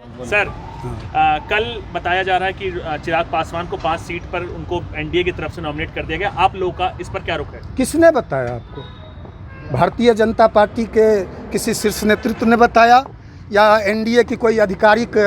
Sir कल बताया जा रहा है कि चिराग पासवान को 5 सीट पर उनको एनडीए की तरफ से नॉमिनेट कर दिया गया। आप लोगों का इस पर क्या रुख है? किसने बताया आपको? भारतीय जनता पार्टी के किसी शीर्ष नेतृत्व ने बताया, या एनडीए की कोई आधिकारिक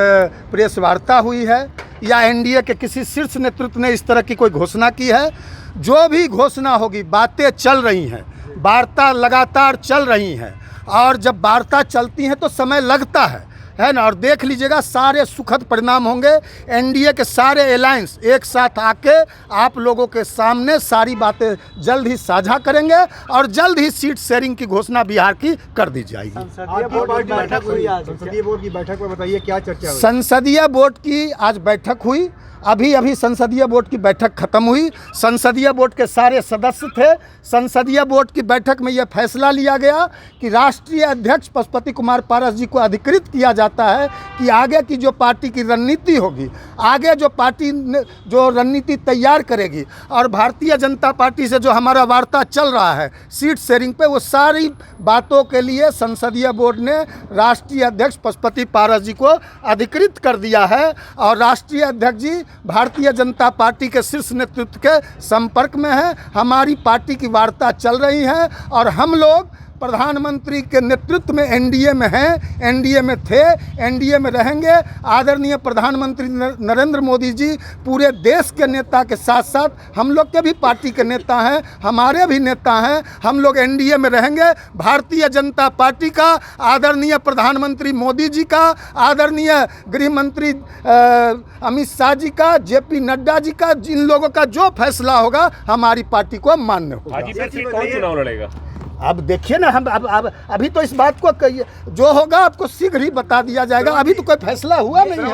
प्रेस वार्ता हुई है, या एनडीए के किसी शीर्ष नेतृत्व ने इस तरह की कोई घोषणा की है? जो भी घोषणा होगी, बातें चल रही हैं, वार्ता लगातार चल रही हैं, और जब वार्ता चलती हैं तो समय लगता है ना। और देख लीजिएगा, सारे सुखद परिणाम होंगे। एनडीए के सारे अलायंस एक साथ आके आप लोगों के सामने सारी बातें जल्द ही साझा करेंगे, और जल्द ही सीट शेयरिंग की घोषणा बिहार की कर दी जाएगी। संसदीय बोर्ड की बैठक में बताइए क्या चर्चा हुई? संसदीय बोर्ड की आज बैठक हुई। अभी संसदीय बोर्ड की बैठक खत्म हुई। संसदीय बोर्ड के सारे सदस्य थे। संसदीय बोर्ड की बैठक में यह फैसला लिया गया कि राष्ट्रीय अध्यक्ष पशुपति कुमार पारस जी को अधिकृत किया जाता है कि आगे की जो पार्टी की रणनीति होगी, आगे जो पार्टी जो रणनीति तैयार करेगी, और भारतीय जनता पार्टी से जो हमारा वार्ता चल रहा है सीट शेयरिंग पे, वो सारी बातों के लिए संसदीय बोर्ड ने राष्ट्रीय अध्यक्ष पशुपति पारस जी को अधिकृत कर दिया है। और राष्ट्रीय अध्यक्ष जी भारतीय जनता पार्टी के शीर्ष नेतृत्व के संपर्क में है। हमारी पार्टी की वार्ता चल रही है, और हम लोग प्रधानमंत्री के नेतृत्व में एनडीए में हैं, एनडीए में थे, एनडीए में रहेंगे। आदरणीय प्रधानमंत्री नरेंद्र मोदी जी पूरे देश के नेता के साथ साथ हम लोग के भी पार्टी के नेता हैं, हमारे भी नेता हैं। हम लोग एनडीए में रहेंगे। भारतीय जनता पार्टी का, आदरणीय प्रधानमंत्री मोदी जी का, आदरणीय गृह मंत्री अमित शाह जी का, जेपी नड्डा जी का, जिन लोगों का जो फैसला होगा हमारी पार्टी को मान्य होगा। हाजीपुर सीट कौन चुनाव लड़ेगा? अब देखिए ना, हम अब अभी तो इस बात को कहिए, जो होगा आपको शीघ्र ही बता दिया जाएगा। अभी तो कोई फैसला हुआ नहीं है।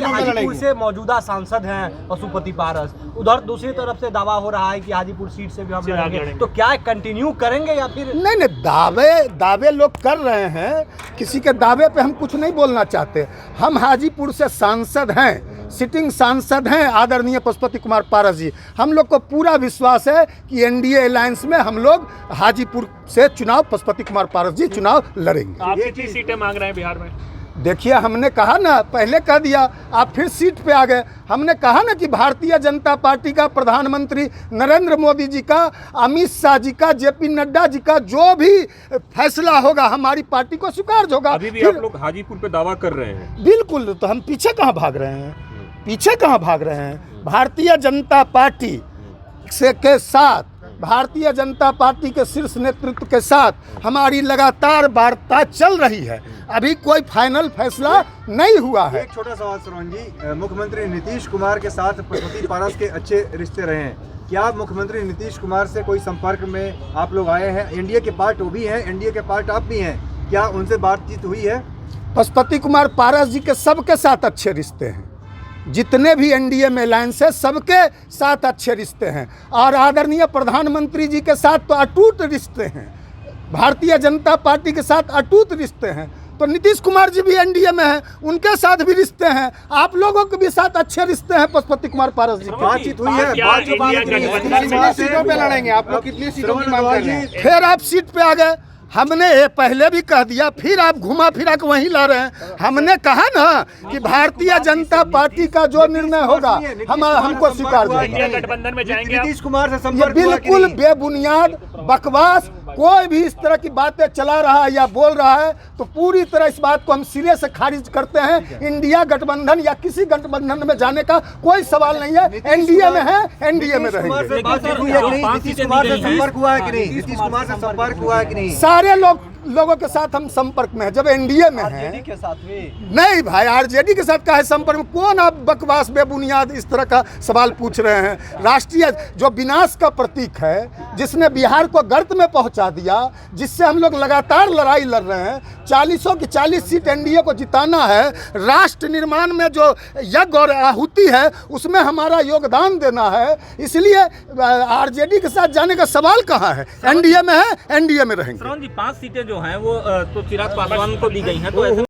हाजीपुर से मौजूदा सांसद हैं पशुपति पारस, उधर दूसरी तरफ से दावा हो रहा है कि हाजीपुर सीट से भी हम लड़ेंगे, तो क्या कंटिन्यू करेंगे या फिर? नहीं, दावे लोग कर रहे हैं। किसी के दावे पे हम कुछ नहीं बोलना चाहते। हम हाजीपुर से सांसद हैं, सिटिंग सांसद हैं आदरणीय पशुपति कुमार पारस जी। हम लोग को पूरा विश्वास है कि एनडीए अलायंस में हम लोग हाजीपुर से चुनाव पशुपति कुमार पारस जी चुनाव लड़ेंगे। आप कितनी सीटें मांग रहे हैं बिहार में? देखिए, हमने कहा ना, पहले कह दिया, आप फिर सीट पे आ गए। हमने कहा ना कि भारतीय जनता पार्टी का, प्रधानमंत्री नरेंद्र मोदी जी का, अमित शाह जी का, जेपी नड्डा जी का जो भी फैसला होगा हमारी पार्टी को स्वीकार होगा। अभी भी आप लोग हाजीपुर पे दावा कर रहे हैं? बिल्कुल, तो हम पीछे कहाँ भाग रहे हैं? पीछे कहाँ भाग रहे हैं? भारतीय जनता पार्टी से के साथ, भारतीय जनता पार्टी के शीर्ष नेतृत्व के साथ हमारी लगातार वार्ता चल रही है। अभी कोई फाइनल फैसला नहीं हुआ है। एक छोटा सवाल सरवन जी, मुख्यमंत्री नीतीश कुमार के साथ पशुपति पारस के अच्छे रिश्ते रहे हैं, क्या मुख्यमंत्री नीतीश कुमार से कोई संपर्क में आप लोग आए हैं? एनडीए के पार्ट वो भी हैं, एनडीए के पार्ट आप भी हैं, क्या उनसे बातचीत हुई है? पशुपति कुमार पारस जी के सबके साथ अच्छे रिश्ते हैं। जितने भी एनडीए में अलायंस है सबके साथ अच्छे रिश्ते हैं, और आदरणीय प्रधानमंत्री जी के साथ तो अटूट रिश्ते हैं। भारतीय जनता पार्टी के साथ अटूट रिश्ते हैं। तो नीतीश कुमार जी भी एनडीए में हैं, उनके साथ भी रिश्ते हैं। आप लोगों के भी साथ अच्छे रिश्ते हैं पशुपति कुमार पारस जी के। बातचीत हुई है? कितनी सीटों पे लड़ेंगे आप लोग? कितनी सीटों की मांग कर रहे हैं? फिर आप सीट पे आ गए। हमने ये पहले भी कह दिया, फिर आप घुमा फिरा के वहीं ला रहे हैं। हमने कहा ना कि भारतीय जनता पार्टी का जो निर्णय होगा हमको स्वीकार इंडिया गठबंधन में जाएंगे आप? नीतीश कुमार से ये संपर्क हुआ कि बिल्कुल नहीं? बेबुनियाद बकवास। कोई भी इस तरह की बातें चला रहा है या बोल रहा है तो पूरी तरह इस बात को हम सिरे से खारिज करते हैं। इंडिया गठबंधन या किसी गठबंधन में जाने का कोई सवाल नहीं है। एनडीए में है, एनडीए में रहेंगे। बातचीत हुई है कि नहीं? नीतीश कुमार से संपर्क हुआ है कि नहीं? नीतीश कुमार से संपर्क हुआ है कि नहीं? सारे लोगों के साथ हम संपर्क में हैं। जब एनडीए में हैं के साथ भी नहीं भाई, आरजेडी के साथ का है संपर्क में? कौन आप बकवास बेबुनियाद इस तरह का सवाल पूछ रहे हैं? राष्ट्रीय जो विनाश का प्रतीक है, जिसने बिहार को गर्त में पहुंचा दिया, जिससे हम लोग लगातार लड़ाई लड़ रहे हैं, 40 की 40 सीट एनडीए को जिताना है। राष्ट्र निर्माण में जो यज्ञ और आहुति है उसमें हमारा योगदान देना है। इसलिए आरजेडी के साथ जाने का सवाल कहाँ है? एनडीए में है, एनडीए में रहेंगे। सरवन जी, 5 सीटें जो हैं वो तो चिराग पासवान को दी गई हैं, तो ऐसे